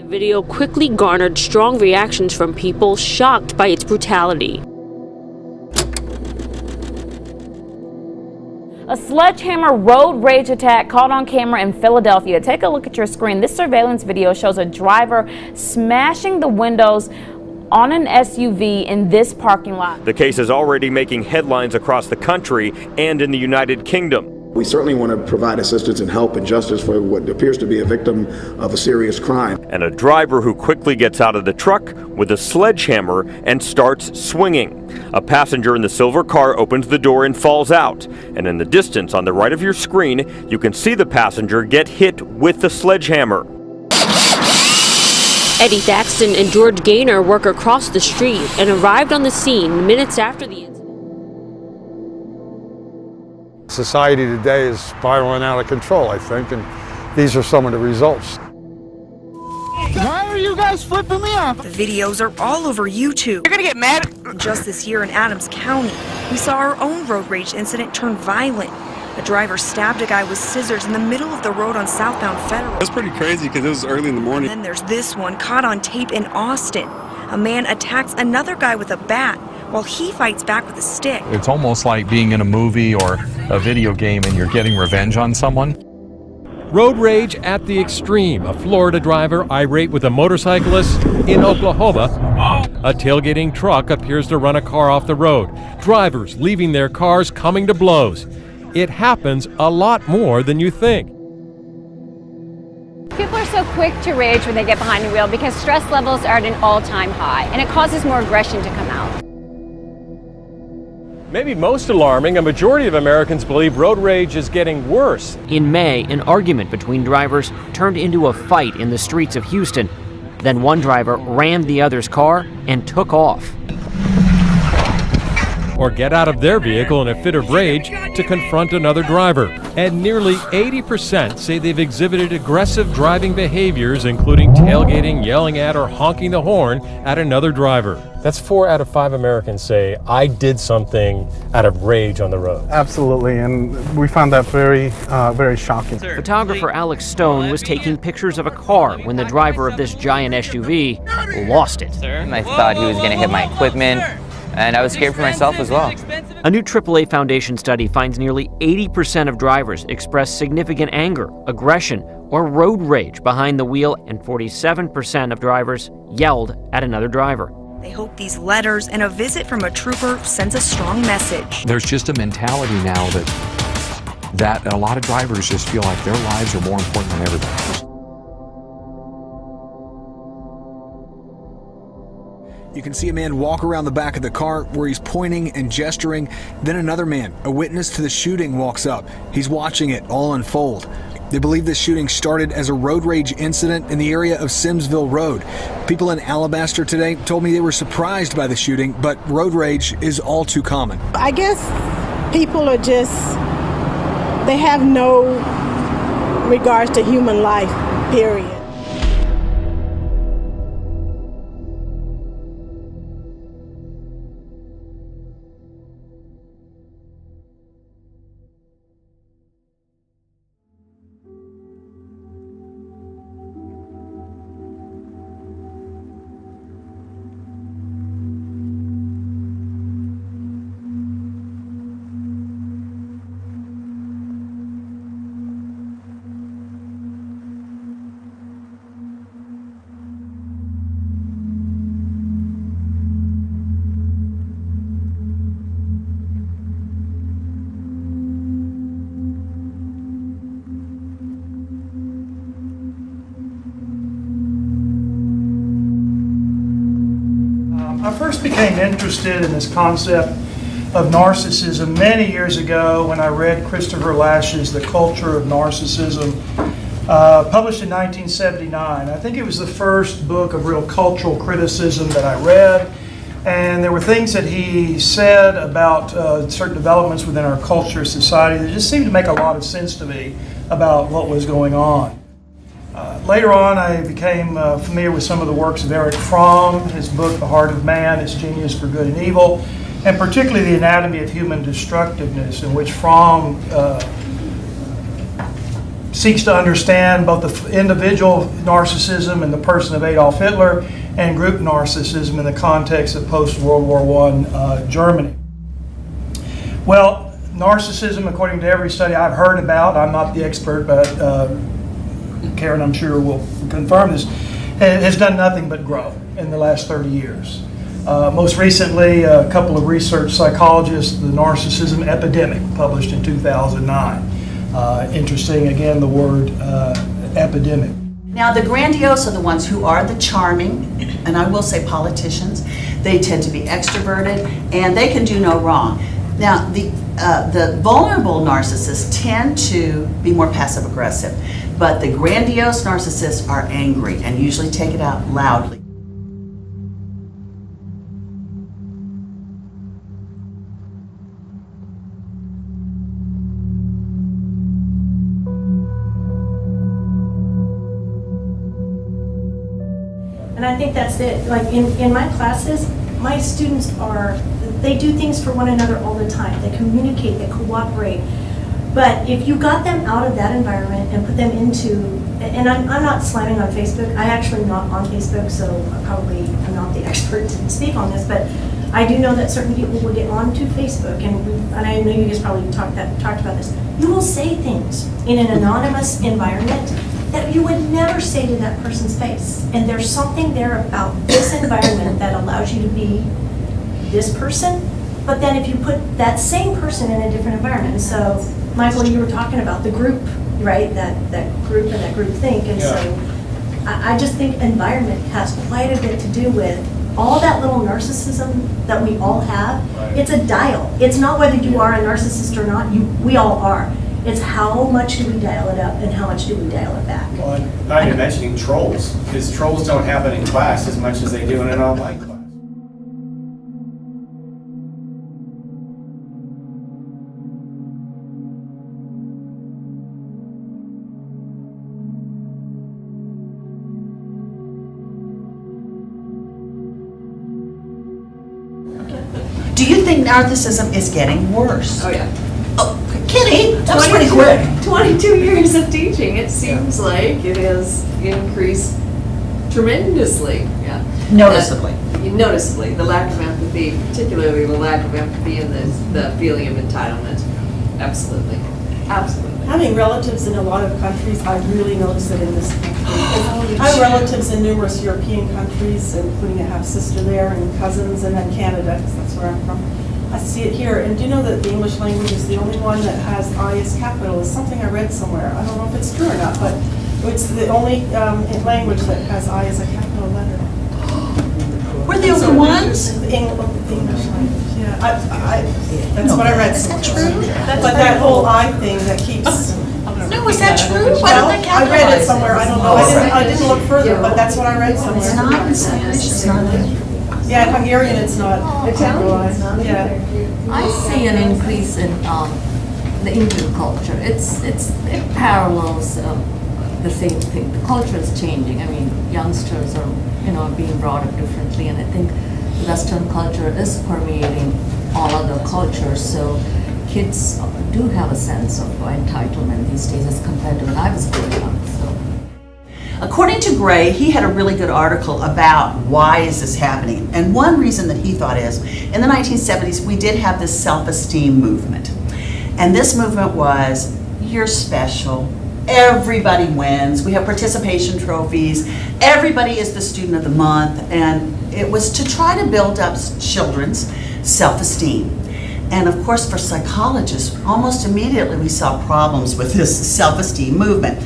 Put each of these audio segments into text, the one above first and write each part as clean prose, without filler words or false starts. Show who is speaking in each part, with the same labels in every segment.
Speaker 1: The video quickly garnered strong reactions from people shocked by its brutality.
Speaker 2: A sledgehammer road rage attack caught on camera in Philadelphia. Take a look at your screen. This surveillance video shows a driver smashing the windows on an SUV in this parking lot.
Speaker 3: The case is already making headlines across the country and in the United Kingdom.
Speaker 4: We certainly want to provide assistance and help and justice for what appears to be a victim of a serious crime.
Speaker 3: And a driver who quickly gets out of the truck with a sledgehammer and starts swinging. A passenger in the silver car opens the door and falls out. And in the distance on the right of your screen, you can see the passenger get hit with the sledgehammer.
Speaker 1: Eddie Thaxton and George Gaynor work across the street and arrived on the scene minutes after the incident.
Speaker 5: Society today is spiraling out of control, I think, and these are some of the results.
Speaker 6: Why are you guys flipping me off?
Speaker 7: The videos are all over YouTube.
Speaker 6: You're gonna get mad.
Speaker 7: Just this year in Adams County, we saw our own road rage incident turn violent. A driver stabbed a guy with scissors in the middle of the road on southbound Federal.
Speaker 8: It was pretty crazy because it was early in the morning.
Speaker 7: And then there's this one caught on tape in Austin. A man attacks another guy with a bat while he fights back with a stick.
Speaker 9: It's almost like being in a movie or a video game and you're getting revenge on someone.
Speaker 10: Road rage at the extreme. A Florida driver irate with a motorcyclist in Oklahoma. A tailgating truck appears to run a car off the road. Drivers leaving their cars coming to blows. It happens a lot more than you think.
Speaker 11: People are so quick to rage when they get behind the wheel because stress levels are at an all-time high, and it causes more aggression to come out.
Speaker 10: Maybe most alarming, a majority of Americans believe road rage is getting worse.
Speaker 12: In May, an argument between drivers turned into a fight in the streets of Houston. Then one driver rammed the other's car and took off.
Speaker 10: Or get out of their vehicle in a fit of rage to confront another driver. And nearly 80% say they've exhibited aggressive driving behaviors, including tailgating, yelling at, or honking the horn at another driver. That's 4 out of 5 Americans say, I did something out of rage on the road.
Speaker 13: Absolutely, and we found that very shocking.
Speaker 12: Photographer Alex Stone was taking pictures of a car when the driver of this giant SUV lost it.
Speaker 14: I thought he was going to hit my equipment, and I was scared for myself as well.
Speaker 12: A new AAA Foundation study finds nearly 80% of drivers express significant anger, aggression, or road rage behind the wheel, and 47% of drivers yelled at another driver.
Speaker 7: They hope these letters and a visit from a trooper sends a strong message.
Speaker 9: There's just a mentality now that a lot of drivers just feel like their lives are more important than everybody else.
Speaker 15: You can see a man walk around the back of the car where he's pointing and gesturing. Then another man, a witness to the shooting, walks up. He's watching it all unfold. They believe this shooting started as a road rage incident in the area of Simsville Road. People in Alabaster today told me they were surprised by the shooting, but road rage is all too common.
Speaker 16: I guess people are they have no regards to human life, period.
Speaker 17: I first became interested in this concept of narcissism many years ago when I read Christopher Lasch's The Culture of Narcissism, published in 1979. I think it was the first book of real cultural criticism that I read, and there were things that he said about certain developments within our culture, society, that just seemed to make a lot of sense to me about what was going on. Later on, I became familiar with some of the works of Erich Fromm, his book, The Heart of Man, Its Genius for Good and Evil, and particularly The Anatomy of Human Destructiveness, in which Fromm seeks to understand both the individual narcissism in the person of Adolf Hitler and group narcissism in the context of post-World War I Germany. Well, narcissism, according to every study I've heard about, I'm not the expert, but Karen, I'm sure, will confirm this, has done nothing but grow in the last 30 years. Most recently, a couple of research psychologists, the Narcissism Epidemic, published in 2009. Interesting, again, the word epidemic.
Speaker 18: Now, the grandiose are the ones who are the charming, and I will say politicians. They tend to be extroverted, and they can do no wrong. Now, the vulnerable narcissists tend to be more passive-aggressive, but the grandiose narcissists are angry and usually take it out loudly.
Speaker 19: And I think that's it. Like in my classes, my students they do things for one another all the time. They communicate, they cooperate. But if you got them out of that environment and put them into, and I'm not slamming on Facebook. I actually am not on Facebook, so I probably am not the expert to speak on this, but I do know that certain people will get onto Facebook, and I know you guys probably talked about this. You will say things in an anonymous environment that you would never say to that person's face. And there's something there about this environment that allows you to be this person, but then if you put that same person in a different environment, so Michael, you were talking about the group, right? That group and that group think, and so I just think environment has quite a bit to do with all that little narcissism that we all have. Right. It's a dial. It's not whether you are a narcissist or not, we all are. It's how much do we dial it up and how much do we dial it back.
Speaker 20: Well, not even mentioning trolls, because trolls don't happen in class as much as they do in an online class.
Speaker 18: Do you think narcissism is getting worse?
Speaker 21: Oh yeah.
Speaker 18: Oh, Kitty, that was pretty quick.
Speaker 21: 22 years of teaching, it seems like it has increased tremendously. Yeah.
Speaker 18: Noticeably.
Speaker 21: Noticeably. The lack of empathy, particularly the lack of empathy and the feeling of entitlement. Absolutely. Absolutely.
Speaker 16: Having relatives in a lot of countries, I really notice it in this country. I have relatives in numerous European countries, including a half-sister there, and cousins, and then Canada, because that's where I'm from. I see it here, and do you know that the English language is the only one that has I as capital? It's something I read somewhere. I don't know if it's true or not, but it's the only language that has I as a capital letter.
Speaker 18: We're the only ones?
Speaker 16: The English language, yeah. That's what I read.
Speaker 18: Is that true?
Speaker 16: But that whole I thing that keeps...
Speaker 18: No, is that true? Why don't they capitalize?
Speaker 16: I read it somewhere. I don't know. I didn't look further, but that's what I read somewhere.
Speaker 18: It's not in Spanish. It's not in...
Speaker 16: Yeah, in Hungarian it's not.
Speaker 21: Italian is not.
Speaker 16: Yeah.
Speaker 22: I see an increase in the Indian culture. It parallels the same thing. The culture is changing. I mean, youngsters are being brought up differently, and I think the Western culture is permeating all other cultures. So kids do have a sense of entitlement these days as compared to when I was growing up. So.
Speaker 18: According to Gray, he had a really good article about why is this happening. And one reason that he thought is, in the 1970s, we did have this self-esteem movement. And this movement was, you're special, everybody wins, we have participation trophies, everybody is the student of the month, and it was to try to build up children's self-esteem. And of course, for psychologists, almost immediately we saw problems with this self-esteem movement.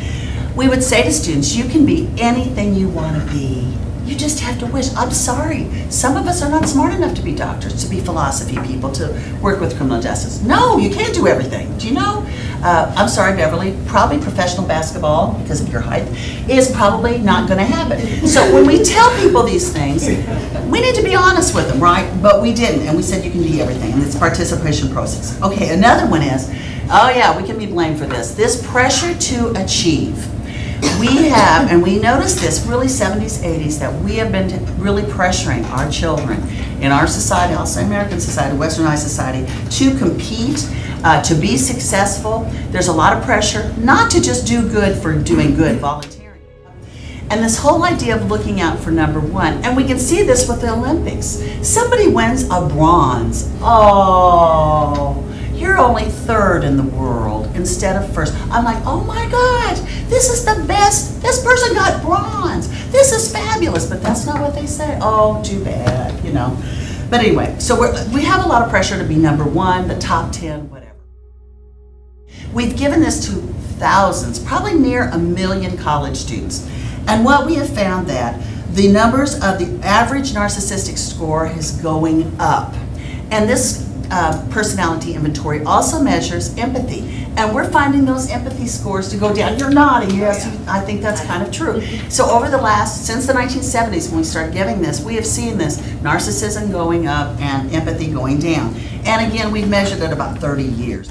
Speaker 18: We would say to students, you can be anything you want to be. You just have to wish. I'm sorry. Some of us are not smart enough to be doctors, to be philosophy people, to work with criminal justice. No, you can't do everything. Do you know? I'm sorry, Beverly, probably professional basketball, because of your height, is probably not going to happen. So when we tell people these things, we need to be honest with them, right? But we didn't, and we said you can be everything, and it's a participation process. Okay, another one is, oh yeah, we can be blamed for this. This pressure to achieve. We have, and we noticed this really 70s, 80s, that we have been really pressuring our children in our society, I'll say American society, Westernized society, to compete, to be successful. There's a lot of pressure not to just do good for doing good, volunteering. And this whole idea of looking out for number one, and we can see this with the Olympics. Somebody wins a bronze. Oh, you're only third in the world instead of first. I'm like, oh my God, this is the best. This person got bronze. This is fabulous, but that's not what they say. Oh, too bad, you know. But anyway, so we have a lot of pressure to be number one, the top 10, whatever. We've given this to thousands, probably near 1 million college students. And what we have found that the numbers of the average narcissistic score is going up. And this personality inventory also measures empathy. And we're finding those empathy scores to go down. You're nodding, yes, I think that's kind of true. So since the 1970s when we started giving this, we have seen this narcissism going up and empathy going down. And again, we've measured it about 30 years.